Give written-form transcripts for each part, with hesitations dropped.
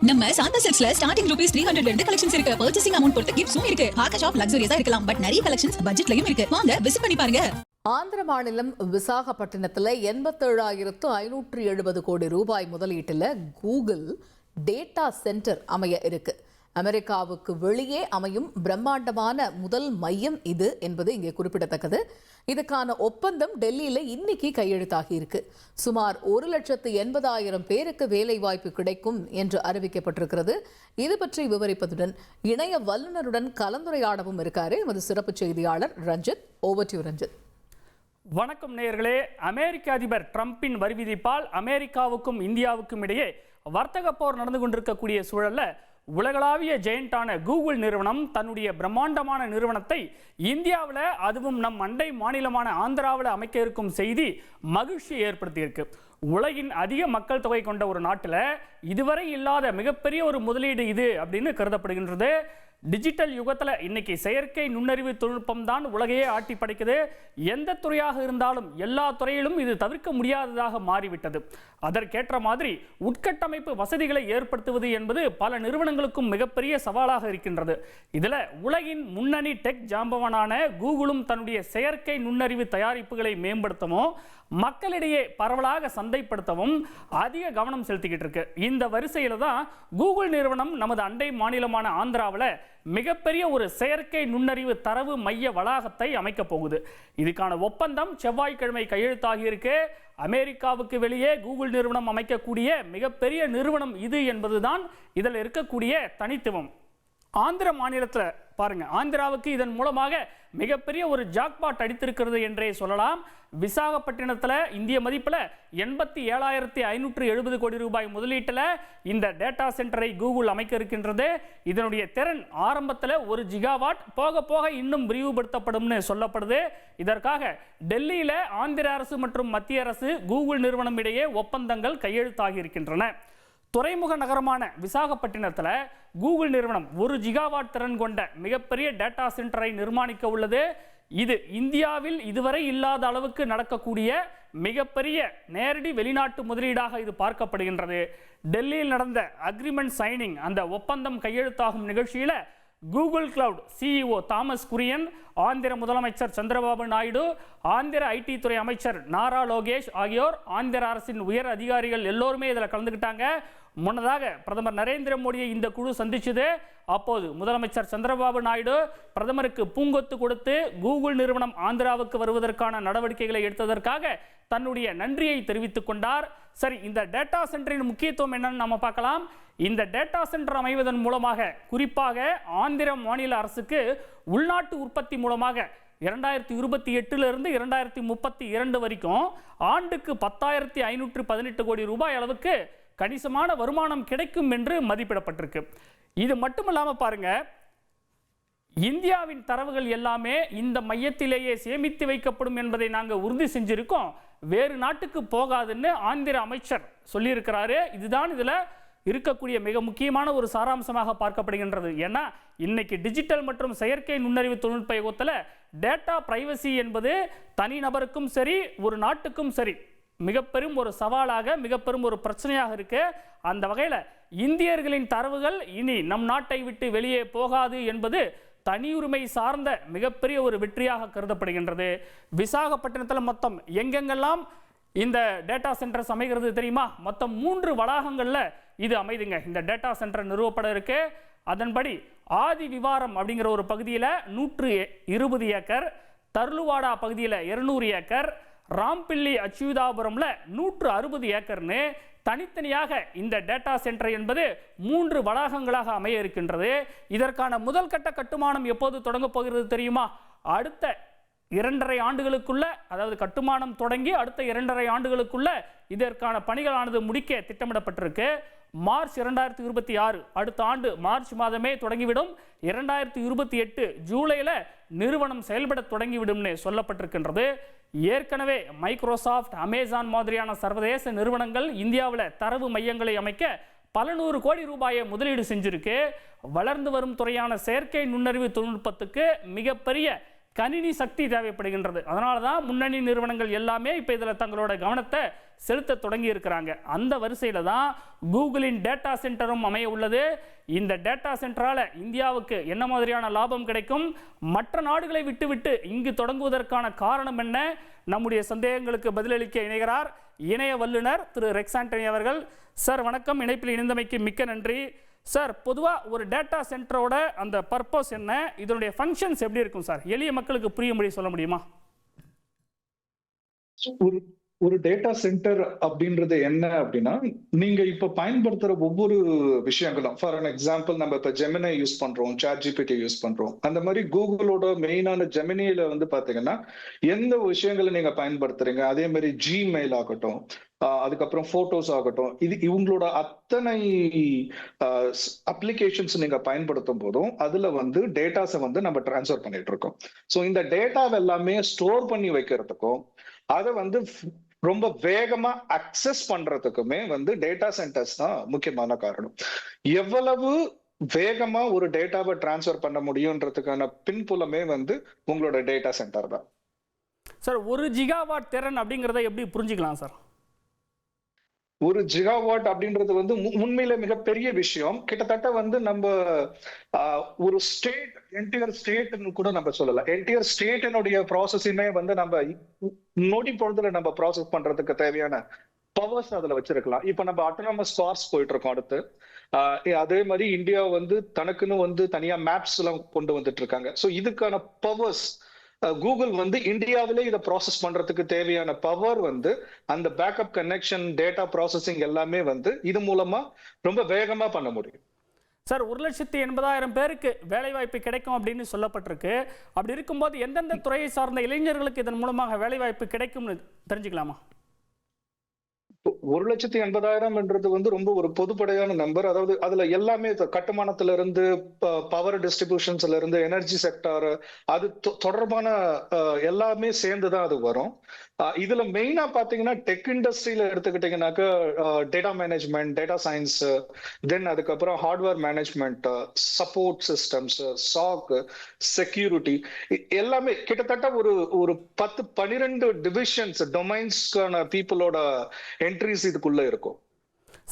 நம்ம Shantha சில்க்ஸ்ல starting rupees 300 ல இருந்து கலெக்ஷன்ஸ் இருக்கு. பர்ச்சேசிங் அமௌண்ட் பொறுத்து கிஃப்ட்ஸும் இருக்கு. பார்க்க ஷாப் லக்ஸூரியஸா இருக்கலாம், பட் நிறைய கலெக்ஷன்ஸ் பட்ஜெட்லயும் இருக்கு. வாங்க விசிட் பண்ணி பாருங்க. ஆந்திர மாநிலம் விசாகப்பட்டினத்தில் 87,570 கோடி ரூபாய் முதலீட்டில் கூகுள் டேட்டா சென்டர் அமைய இருக்கு. அமெரிக்காவுக்கு வெளியே அமையும் பிரம்மாண்டமான முதல் மையம் இது என்பது இங்கே குறிப்பிடத்தக்கது. இதுக்கான ஒப்பந்தம் டெல்லியில் இன்னைக்கு கையெழுத்தாகி இருக்கு. சுமார் 1,80,000 பேருக்கு வேலை வாய்ப்பு கிடைக்கும் என்று அறிவிக்கப்பட்டிருக்கிறது. இது பற்றி விவரிப்பதுடன் இணைய வல்லுநருடன் கலந்துரையாடவும் இருக்காரு எமது சிறப்பு செய்தியாளர் ரஞ்சித். Over to Ranjith. வணக்கம் நேயர்களே. அமெரிக்க அதிபர் ட்ரம்பின் வரி விதிப்பால் அமெரிக்காவுக்கும் இந்தியாவுக்கும் இடையே வர்த்தக போர் நடந்து கொண்டிருக்கக்கூடிய சூழல்ல உலகளாவிய ஜெயண்டான கூகுள் நிறுவனம் தன்னுடைய பிரம்மாண்டமான நிறுவனத்தை இந்தியாவில், அதுவும் நம் அண்டை மாநிலமான ஆந்திராவில் அமைக்க இருக்கும் செய்தி மகிழ்ச்சியை ஏற்படுத்தியிருக்கு. உலகின் அதிக மக்கள் தொகை கொண்ட ஒரு நாட்டில் இதுவரை இல்லாத மிகப்பெரிய ஒரு முதலீடு இது அப்படின்னு கருதப்படுகின்றது. டிஜிட்டல் யுகத்தில் இன்னைக்கு செயற்கை நுண்ணறிவு தொழில்நுட்பம் தான் உலகையே ஆட்டி படைக்குது. எந்த துறையாக இருந்தாலும் எல்லா துறையிலும் இது தவிர்க்க முடியாததாக மாறிவிட்டது. அதற்கேற்ற மாதிரி உட்கட்டமைப்பு வசதிகளை ஏற்படுத்துவது என்பது பல நிறுவனங்களுக்கும் மிகப்பெரிய சவாலாக இருக்கின்றது. இதில் உலகின் முன்னணி டெக் ஜாம்பவானான கூகுளும் தன்னுடைய செயற்கை நுண்ணறிவு தயாரிப்புகளை மேம்படுத்தவும் மக்களிடையே பரவலாக சந்தைப்படுத்தவும் அதிக கவனம் செலுத்திக்கிட்டு இருக்கு. இந்த வரிசையில் தான் கூகுள் நிறுவனம் நமது அண்டை மாநிலமான ஆந்திராவில் மிகப்பெரிய ஒரு செயற்கை நுண்ணறிவு தரவு மைய வளாகத்தை அமைக்க போகுது. இதுக்கான ஒப்பந்தம் செவ்வாய்க்கிழமை கையெழுத்தாகி இருக்கு. அமெரிக்காவுக்கு வெளியே கூகுள் நிறுவனம் அமைக்கக்கூடிய மிகப்பெரிய நிறுவனம் இது என்பதுதான் இதில் இருக்கக்கூடிய தனித்துவம். ஆந்திர மாநிலத்தில் பாருங்க, ஆந்திராவுக்கு இதன் மூலமாக மிகப்பெரிய ஒரு ஜாக்பாட் அடித்திருக்கிறது என்றே சொல்லலாம். விசாகப்பட்டினத்தில் இந்திய மதிப்பில் 87,570 கோடி ரூபாய் முதலீட்டில் இந்த டேட்டா சென்டரை கூகுள் அமைக்க இருக்கின்றது. இதனுடைய திறன் ஆரம்பத்தில் 1 ஜிகாவாட், போக போக இன்னும் விரிவுபடுத்தப்படும் சொல்லப்படுது. இதற்காக டெல்லியில் ஆந்திர அரசு மற்றும் மத்திய அரசு கூகுள் நிறுவனம் இடையே ஒப்பந்தங்கள் கையெழுத்தாகி இருக்கின்றன. துறைமுக நகரமான விசாகப்பட்டினத்தில் கூகுள் நிறுவனம் 1 ஜிகாவாட் திறன் கொண்ட மிகப்பெரிய டேட்டா சென்டரை நிர்மாணிக்க உள்ளது. இது இந்தியாவில் இதுவரை இல்லாத அளவுக்கு நடக்கக்கூடிய மிகப்பெரிய நேரடி வெளிநாட்டு முதலீடாக இது பார்க்கப்படுகின்றது. டெல்லியில் நடந்த அக்ரிமெண்ட் சைனிங், அந்த ஒப்பந்தம் கையெழுத்தாகும் நிகழ்ச்சியில் Google cloud CEO Thomas Kurian, Andhra முதலமைச்சர் சந்திரபாபு நாயுடு, ஆந்திர ஐடி துறை அமைச்சர் நாரா லோகேஷ் ஆகியோர், ஆந்திர அரசின் உயர் அதிகாரிகள் எல்லோருமே இதில் கலந்துக்கிட்டாங்க. முன்னதாக பிரதமர் நரேந்திர மோடியை இந்த குழு சந்திச்சது. அப்போது முதலமைச்சர் சந்திரபாபு நாயுடு பிரதமருக்கு பூங்கொத்து கொடுத்து கூகுள் நிறுவனம் ஆந்திராவுக்கு வருவதற்கான நடவடிக்கைகளை எடுத்ததற்காக தன்னுடைய நன்றியை தெரிவித்துக் கொண்டார். சரி, இந்த டேட்டா சென்டரின் முக்கியத்துவம் என்னன்னு நம்ம பார்க்கலாம். இந்த டேட்டா சென்டர் அமைவதன் மூலமாக குறிப்பாக ஆந்திர மாநில அரசுக்கு உள்நாட்டு உற்பத்தி மூலமாக 2028 இருந்து 2032 வரைக்கும் ஆண்டுக்கு 10,518 கோடி ரூபாய் அளவுக்கு கணிசமான வருமானம் கிடைக்கும் என்று மதிப்பிடப்பட்டிருக்கு. இது மட்டுமல்லாமல் பாருங்க, இந்தியாவின் தரவுகள் எல்லாமே இந்த மையத்திலேயே சேமித்து வைக்கப்படும் என்பதை நாங்கள் உறுதி செஞ்சிருக்கோம். வேறு நாட்டுக்கு போகாதுன்னு ஆந்திர அமைச்சர் சொல்லியிருக்கிறாரு. இதுதான் இதில் இருக்கக்கூடிய மிக முக்கியமான ஒரு சாராம்சமாக பார்க்கப்படுகின்றது. ஏன்னா இன்னைக்கு டிஜிட்டல் மற்றும் செயற்கை நுண்ணறிவு தொழில்நுட்ப யுகத்தில் டேட்டா பிரைவசி என்பது தனிநபருக்கும் சரி, ஒரு நாட்டுக்கும் சரி, மிகப்பெரும் ஒரு சவாலாக, மிகப்பெரும் ஒரு பிரச்சனையாக இருக்கு. அந்த வகையில் இந்தியர்களின் தரவுகள் இனி நம் நாட்டை விட்டு வெளியே போகாது என்பது தனியுரிமை சார்ந்த மிகப்பெரிய ஒரு வெற்றியாக கருதப்படுகின்றது. விசாகப்பட்டினத்தில் மொத்தம் எங்கெங்கெல்லாம் இந்த டேட்டா சென்டர்ஸ் அமைகிறது தெரியுமா? மொத்தம் 3 வளாகங்களில் இது அமைதுங்க. இந்த டேட்டா சென்டர் நிறுவப்பட இருக்கு. அதன்படி ஆதி விவாரம் அப்படிங்கிற ஒரு பகுதியில் 120 ஏக்கர், தர்லுவாடா பகுதியில் 200 ஏக்கர், ராம்பிள்ளி அச்சுதாபுரம்ல 160 ஏக்கர்னு தனித்தனியாக இந்த டேட்டா சென்டர் என்பது 3 வளாகங்களாக அமைய இருக்கின்றது. இதற்கான முதல் கட்ட கட்டுமானம் எப்போது தொடங்க போகிறது தெரியுமா? அடுத்த 2.5 ஆண்டுகளுக்குள்ள, அதாவது கட்டுமானம் தொடங்கி அடுத்த 2.5 ஆண்டுகளுக்குள்ள இதற்கான பணிகளானது முடிக்க திட்டமிடப்பட்டிருக்கு. மார்ச் 2026, அடுத்த ஆண்டு மார்ச் மாதமே தொடங்கிவிடும். 2028 ஜூலையில் நிறுவனம் செயல்பட தொடங்கிவிடும்னு சொல்லப்பட்டிருக்கின்றது. ஏற்கனவே மைக்ரோசாஃப்ட், அமேசான் மாதிரியான சர்வதேச நிறுவனங்கள் இந்தியாவில் தரவு மையங்களை அமைக்க பல 100 கோடி ரூபாயை முதலீடு செஞ்சிருக்கு. வளர்ந்து வரும் துறையான செயற்கை நுண்ணறிவு தொழில்நுட்பத்துக்கு மிகப்பெரிய கணினி சக்தி தேவைப்படுகின்றது. அதனால தான் முன்னணி நிறுவனங்கள் எல்லாமே இப்போ இதில் தங்களோட கவனத்தை செலுத்த தொடங்கி இருக்கிறாங்க. அந்த வரிசையில் தான் கூகுளின் டேட்டா சென்டரும் அமைய உள்ளது. இந்த டேட்டா சென்டரால் இந்தியாவுக்கு என்ன மாதிரியான லாபம் கிடைக்கும், மற்ற நாடுகளை விட்டுவிட்டு இங்கு தொடங்குவதற்கான காரணம் என்ன, நம்முடைய சந்தேகங்களுக்கு பதிலளிக்க இணைகிறார் இணைய வல்லுநர் திரு ரெக்ஸ் ஆண்டனி அவர்கள். சார் வணக்கம், இணைப்பில் இணைந்தமைக்கு மிக்க நன்றி. சார், பொதுவாக ஒரு டேட்டா சென்டரோட அந்த பர்பஸ் என்ன, இதனுடைய ஃபங்க்ஷன்ஸ் எப்படி இருக்கும் சார், எளிய மக்களுக்கு புரியும்படி சொல்ல முடியுமா? ஒரு டேட்டா சென்டர் அப்படின்றது என்ன அப்படின்னா, நீங்க இப்ப பயன்படுத்துற ஒவ்வொரு விஷயங்களும், ஃபார் அன் எக்ஸாம்பிள் நம்ம இப்ப ஜெமினை யூஸ் பண்றோம், சாட் ஜிபிடி யூஸ் பண்றோம். அந்த மாதிரி கூகுளோட மெயினான ஜெமினியில வந்து பாத்தீங்கன்னா எந்த விஷயங்களை நீங்க பயன்படுத்துறீங்க, அதே மாதிரி ஜிமெயில் ஆகட்டும், அதுக்கப்புறம் போட்டோஸ் ஆகட்டும், இவங்களோட அத்தனை அப்ளிகேஷன்ஸ் நீங்க பயன்படுத்தும் போதும் அதுல வந்து டேட்டாஸை வந்து நம்ம டிரான்ஸ்ஃபர் பண்ணிட்டு இருக்கோம். ஸோ இந்த டேட்டாவை எல்லாமே ஸ்டோர் பண்ணி வைக்கிறதுக்கும் அதை வந்து ரொம்ப வேகமா அக்சஸ் பண்றதுக்குமே வந்து டேட்டா சென்டர்ஸ் தான் முக்கியமான காரணம். எவ்வளவு வேகமா ஒரு டேட்டாவை டிரான்ஸ்ஃபர் பண்ண முடியும்ன்றதுக்கான பின்புலமே வந்து உங்களோட டேட்டா சென்டர் தான். சார், 1 ஜிகாவாட் திறன் அப்படிங்கிறத எப்படி புரிஞ்சுக்கலாம் சார்? 1 ஜிகாவாட் அப்படின்றது வந்து உண்மையில மிகப்பெரிய விஷயம். கிட்டத்தட்ட வந்து நம்ம ஒரு ஸ்டேட், என்டையர் ஸ்டேட்னு கூட நம்ம சொல்லலாம். என்டையர் ஸ்டேட்டினுடைய ப்ராசஸிமே வந்து நம்ம நொடி பொழுதுல நம்ம ப்ராசஸ் பண்றதுக்கு தேவையான பவர்ஸ் அதுல வச்சிருக்கலாம். இப்ப நம்ம அட்டானமஸ் கார்ஸ் போயிட்டு இருக்கோம். அடுத்து அதே மாதிரி இந்தியா வந்து தனக்குன்னு வந்து தனியா மேப்ஸ் எல்லாம் கொண்டு வந்துட்டு இருக்காங்க. ஸோ இதுக்கான பவர்ஸ் கூகுள் வந்து இந்தியாவிலே இதை ப்ராசஸ் பண்றதுக்கு தேவையான பவர் வந்து அந்த பேக்கப் கனெக்ஷன், டேட்டா ப்ராசஸிங் எல்லாமே வந்து இது மூலமா ரொம்ப வேகமா பண்ண முடியும். சார், 1,80,000 பேருக்கு வேலைவாய்ப்பு கிடைக்கும் அப்படின்னு சொல்லப்பட்டிருக்கு. அப்படி இருக்கும்போது எந்தெந்த துறையை சார்ந்த இளைஞர்களுக்கு இதன் மூலமாக வேலைவாய்ப்பு கிடைக்கும்னு தெரிஞ்சுக்கலாமா? 1,80,000 வந்து ரொம்ப ஒரு பொதுப்படையான நம்பர். அதாவது அதுல எல்லாமே கட்டுமானத்துல இருந்து, பவர் டிஸ்ட்ரிபியூஷன்ஸ்ல இருந்து, எனர்ஜி செக்டார், அது தொடர்பான எல்லாமே சேர்ந்துதான் அது வரும். இதுல மெயினா பாத்தீங்கன்னா டெக் இண்டஸ்ட்ரியில எடுத்துக்கிட்டீங்கன்னாக்க data management, data science, then அதுக்கப்புறம் hardware management, support systems, SOC, security, எல்லாமே கிட்டத்தட்ட ஒரு 10-12 டிவிஷன்ஸ், டொமைன்ஸ்க்கான பீப்புளோட என்ட்ரிஸ் இதுக்குள்ள இருக்கும்.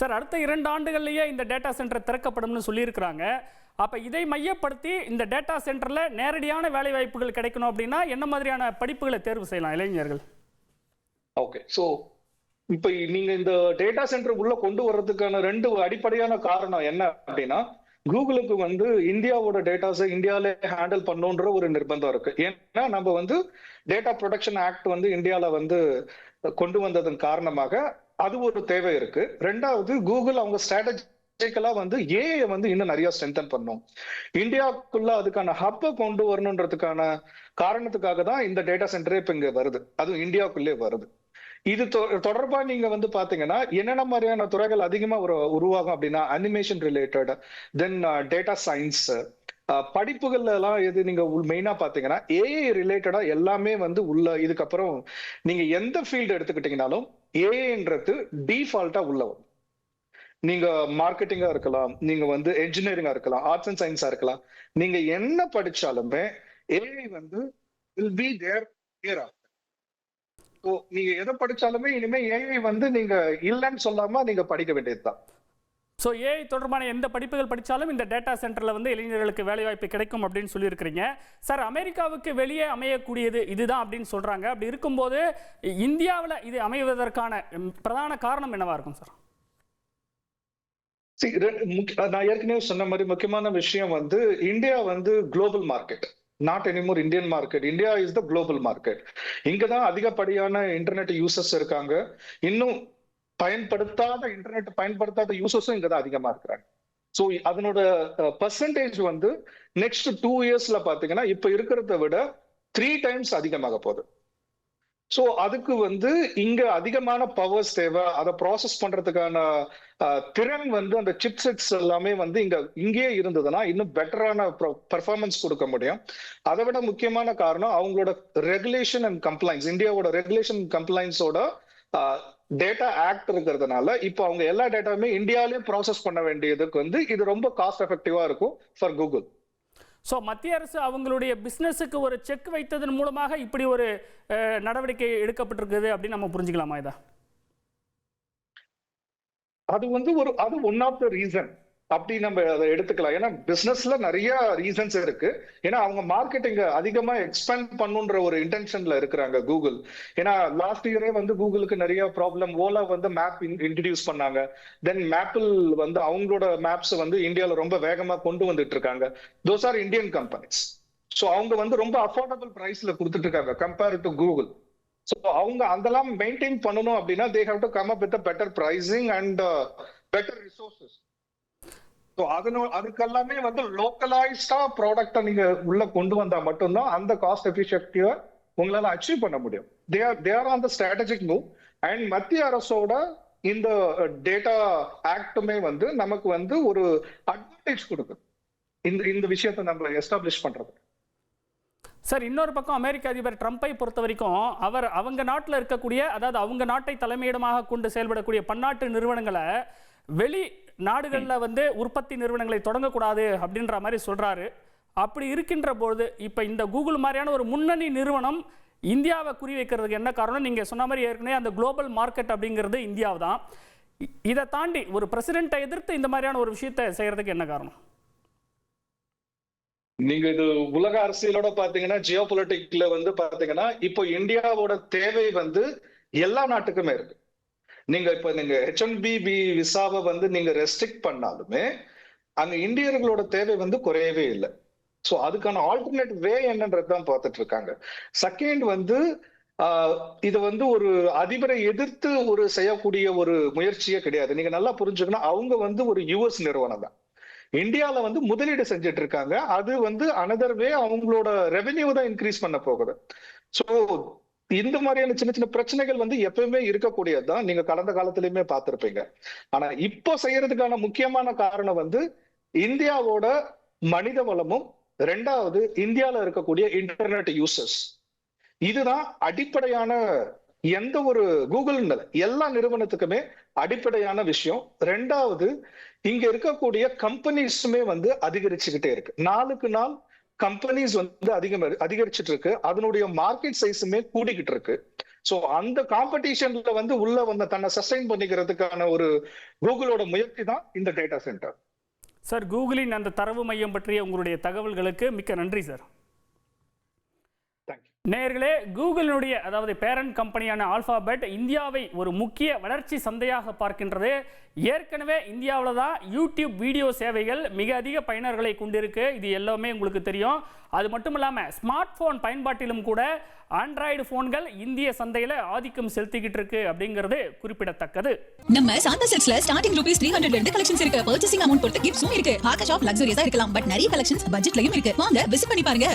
சார், அடுத்த 2 ஆண்டுகள்லயே இந்த டேட்டா சென்டர் திறக்கப்படும்னு சொல்லியிருக்கிறாங்க. அப்ப இதை மையப்படுத்தி இந்த டேட்டா சென்டர்ல நேரடியான வேலை வாய்ப்புகள் கிடைக்கணும் அப்படின்னா என்ன மாதிரியான படிப்புகளை தேர்வு செய்யலாம் இளைஞர்கள்? ஓகே, ஸோ இப்ப நீங்க இந்த டேட்டா சென்டர் உள்ள கொண்டு வர்றதுக்கான 2 அடிப்படையான காரணம் என்ன அப்படின்னா, கூகுளுக்கு வந்து இந்தியாவோட டேட்டாஸை இந்தியாவிலே ஹேண்டில் பண்ணுன்ற ஒரு நிர்பந்தம் இருக்கு. ஏன்னா நம்ம வந்து டேட்டா ப்ரொடெக்ஷன் ஆக்ட் வந்து இந்தியாவில வந்து கொண்டு வந்ததன் காரணமாக அது ஒரு தேவை இருக்கு. 2வது, கூகுள் அவங்க ஸ்ட்ராட்டஜிக்கலா வந்து ஏஐ வந்து இன்னும் நிறைய ஸ்ட்ரென்தன் பண்ணும். இந்தியாவுக்குள்ள அதுக்கான ஹப்பை கொண்டு வரணுன்றதுக்கான காரணத்துக்காக தான் இந்த டேட்டா சென்டரே இப்ப இங்க வருது, அதுவும் இந்தியாவுக்குள்ளே வருது. இது தொடர்பா நீங்க வந்து பாத்தீங்கன்னா என்னென்ன மாதிரியான துறைகள் அதிகமா உருவாகும் அப்படின்னா, அனிமேஷன் ரிலேட்டட், தென் டேட்டா சயின்ஸ் படிப்புகள்ல எல்லாம் எது நீங்க மெயினா பாத்தீங்கன்னா ஏஐ ரிலேட்டடா எல்லாமே வந்து உள்ள. இதுக்கப்புறம் நீங்க எந்த ஃபீல்டு எடுத்துக்கிட்டீங்கன்னாலும் ஏஐன்றது டிஃபால்ட்டா உள்ள வரும். நீங்க மார்க்கெட்டிங்கா இருக்கலாம், நீங்க வந்து என்ஜினியரிங்கா இருக்கலாம், ஆர்ட்ஸ் அண்ட் சயின்ஸா இருக்கலாம், நீங்க என்ன படிச்சாலுமே ஏஐ வந்து will be there here. So நீங்க எதை படிச்சாலுமே இனிமே ஏஐ வந்து நீங்க இல்லைன்னு சொல்லாம நீங்க படிக்க வேண்டியதுதான். ஸோ ஏஐ தொடர்பான எந்த படிப்புகள் படித்தாலும் இந்த டேட்டா சென்டரில் வந்து இளைஞர்களுக்கு வேலைவாய்ப்பு கிடைக்கும் அப்படின்னு சொல்லியிருக்கிறீங்க. சார், அமெரிக்காவுக்கு வெளியே அமையக்கூடியது இதுதான் அப்படின்னு சொல்கிறாங்க. அப்படி இருக்கும்போது இந்தியாவில் இது அமைவதற்கான பிரதான காரணம் என்னவா இருக்கும் சார்? நான் ஏற்கனவே சொன்ன மாதிரி முக்கியமான விஷயம் வந்து இந்தியா வந்து global market, not anymore Indian market. India is the global market. இங்கதான் அதிகப்படியான இன்டர்நெட் யூசர்ஸ் இருக்காங்க. இன்னும் இன்டர்நெட் பயன்படுத்தாத யூசர்ஸும் இங்கதான் அதிகமா இருக்கிறாங்க. ஸோ அதனோட பர்சன்டேஜ் வந்து நெக்ஸ்ட் 2 இயர்ஸ்ல பாத்தீங்கன்னா இப்ப இருக்கிறத விட 3 டைம்ஸ் அதிகமாக போகுது. ஸோ அதுக்கு வந்து இங்க அதிகமான பவர்ஸ் தேவை. அதை ப்ராசஸ் பண்றதுக்கான திறன் வந்து அந்த சிப் செட்ஸ் எல்லாமே வந்து இங்கே இருந்ததுன்னா இன்னும் பெட்டரான பெர்ஃபார்மன்ஸ் கொடுக்க முடியும். அதை விட முக்கியமான காரணம் அவங்களோட ரெகுலேஷன் அண்ட் கம்ப்ளைன்ஸ். இந்தியாவோட ரெகுலேஷன் கம்ப்ளைன்ஸோட டேட்டா ஆக்ட் இருக்கிறதுனால இப்போ அவங்க எல்லா டேட்டாவுமே இந்தியாவிலேயே ப்ராசஸ் பண்ண வேண்டியதுக்கு வந்து இது ரொம்ப காஸ்ட் எஃபெக்டிவா இருக்கும் ஃபார் கூகுள். ஸோ மத்திய அரசு அவங்களுடைய பிஸ்னஸுக்கு ஒரு செக் வைத்ததன் மூலமாக இப்படி ஒரு நடவடிக்கை எடுக்கப்பட்டிருக்குது அப்படின்னு நம்ம புரிஞ்சுக்கலாமா இதை? அது வந்து அது ஒன் ஆஃப் த ரீசன் அப்படி நம்ம அதை எடுத்துக்கலாம். ஏன்னா பிசினஸ்ல நிறைய ரீசன்ஸ் இருக்கு. ஏன்னா அவங்க மார்க்கெட்டிங்க அதிகமா எக்ஸ்பேண்ட் பண்ணுன்ற ஒரு இன்டென்ஷன்ல இருக்கிறாங்க கூகுள். ஏன்னா லாஸ்ட் இயரே வந்து கூகுளுக்கு நிறைய ப்ராப்ளம். ஓலா வந்து மேப் இன்ட்ரடியூஸ் பண்ணாங்க. தென் மேப்பிள் வந்து அவங்களோட மேப்ஸ் வந்து இந்தியாவில் ரொம்ப வேகமா கொண்டு வந்துட்டு இருக்காங்க. Those are Indian companies. So அவங்க வந்து ரொம்ப அஃபோர்டபுள் பிரைஸ்ல கொடுத்துட்டு இருக்காங்க கம்பேர் டு கூகுள். ஸோ அவங்க அதெல்லாம் மெயின்டைன் பண்ணணும் அப்படின்னா they have to come up with better pricing and better resources. So அதுக்கெல்லாமே வந்து லோக்கலைஸ்டா ப்ராடக்டை நீங்க உள்ள கொண்டு வந்தா மட்டும்தான் அந்த காஸ்ட் எஃபிஷியன்டிவா உங்களால அச்சீவ் பண்ண முடியும். They are on the strategic move. And மத்திய அரசோட இந்த டேட்டா ஆக்டுமே வந்து நமக்கு வந்து ஒரு அட்வான்டேஜ் கொடுக்குது இந்த விஷயத்தை நம்ம எஸ்டாப்ளிஷ் பண்றது. சார், இன்னொரு பக்கம் அமெரிக்க அதிபர் ட்ரம்பை பொறுத்த வரைக்கும் அவங்க நாட்டில் இருக்கக்கூடிய, அதாவது அவங்க நாட்டை தலைமையிடமாக கொண்டு செயல்படக்கூடிய பன்னாட்டு நிறுவனங்களை வெளி நாடுகளில் வந்து உற்பத்தி நிறுவனங்களை தொடங்கக்கூடாது அப்படின்ற மாதிரி சொல்றாரு. அப்படி இருக்கின்ற போது இப்போ இந்த கூகுள் மாதிரியான ஒரு முன்னணி நிறுவனம் இந்தியாவை குறி வைக்கிறதுக்கு என்ன காரணம்? நீங்க சொன்ன மாதிரி ஏற்கனவே அந்த குளோபல் மார்க்கெட் அப்படிங்கிறது இந்தியாவை தான். இதை தாண்டி ஒரு பிரசிடென்ட்டை எதிர்த்து இந்த மாதிரியான ஒரு விஷயத்தை செய்யறதுக்கு என்ன காரணம்? நீங்க இது உலக அரசியலோட பாத்தீங்கன்னா ஜியோ பொலிட்டிக்ல வந்து பாத்தீங்கன்னா இப்போ இந்தியாவோட தேவை வந்து எல்லா நாட்டுக்குமே இருக்கு. நீங்க H1B விசாவை வந்து நீங்க ரெஸ்ட்ரிக்ட் பண்ணாலுமே அங்க இந்தியர்களோட தேவை வந்து குறையவே இல்லை. ஸோ அதுக்கான ஆல்டர்னேட் வே என்னன்றதுதான் பார்த்துட்டு இருக்காங்க. செகண்ட் வந்து இது வந்து ஒரு அதிபரை எதிர்த்து ஒரு செய்யக்கூடிய ஒரு முயற்சியே கிடையாது. நீங்க நல்லா புரிஞ்சுக்கணும், அவங்க வந்து ஒரு US நிறுவனம் தான். இந்தியாவில வந்து முதலீடு செஞ்சுட்டு இருக்காங்க. அது வந்து அனதர் வே அவங்களோட ரெவென்யூ தான் இன்க்ரீஸ் பண்ண போகுது. ஸோ இந்த மாதிரியான சின்ன சின்ன பிரச்சனைகள் வந்து எப்பவுமே இருக்கக்கூடியதுதான். நீங்க கடந்த காலத்திலயுமே பார்த்திருப்பீங்க. ஆனா இப்போ செய்யறதுக்கான முக்கியமான காரணம் வந்து இந்தியாவோட மனித வளமும், ரெண்டாவது இந்தியால இருக்கக்கூடிய இன்டர்நெட் யூசர்ஸ். இதுதான் அடிப்படையான எந்த ஒரு கூகுள் எல்லா நிறுவனத்துக்குமே அடிப்படையான விஷயம். ரெண்டாவது இங்க இருக்கக்கூடிய கம்பெனிஸுமே வந்து அதிகரிச்சுக்கிட்டே இருக்கு. நாளுக்கு நாள் கம்பெனிஸ் வந்து அதிகரிச்சுட்டு இருக்கு. அதனுடைய மார்க்கெட் சைஸுமே கூடிக்கிட்டு இருக்கு. ஸோ அந்த காம்படிஷன்ல வந்து உள்ள வந்து தன்னை சஸ்டைன் பண்ணிக்கிறதுக்கான ஒரு கூகுளோட முயற்சி தான் இந்த டேட்டா சென்டர். சார், கூகுளின் அந்த தரவு மையம் பற்றிய உங்களுடைய தகவல்களுக்கு மிக்க நன்றி சார். நேயர்களே, கூகுளினுடைய அதாவது பேரண்ட் கம்பெனியான ஆல்பாபெட் இந்தியாவை ஒரு முக்கிய வளர்ச்சி சந்தையாக பார்க்கின்றது. ஏற்கனவே இந்தியாவில் தான் யூடியூப் வீடியோ சேவைகள் மிக அதிக பயனர்களை கொண்டிருக்கு. இது எல்லாமே உங்களுக்கு தெரியும். அது மட்டும் இல்லாமல் ஸ்மார்ட் போன் பயன்பாட்டிலும் கூட ஆண்ட்ராய்டு போன்கள் இந்திய சந்தையில் ஆதிக்கம் செலுத்திக்கிட்டு இருக்கு அப்படிங்கிறது குறிப்பிடத்தக்கது. நம்ம சாந்தா சில்க்ஸ்ல ஸ்டார்டிங் ₹300 இருந்து கலெக்ஷன்ஸ் இருக்கு. பர்ச்சேசிங் அமௌண்ட் பொறுத்து கிஃப்ட்ஸும் இருக்கு. ஆகா ஷாப் லக்ஸூரியஸா இருக்கலாம், பட் நிறைய கலெக்ஷன்ஸ் பட்ஜெட்லயும் இருக்கு. வாங்க விசிட் பண்ணி பாருங்க.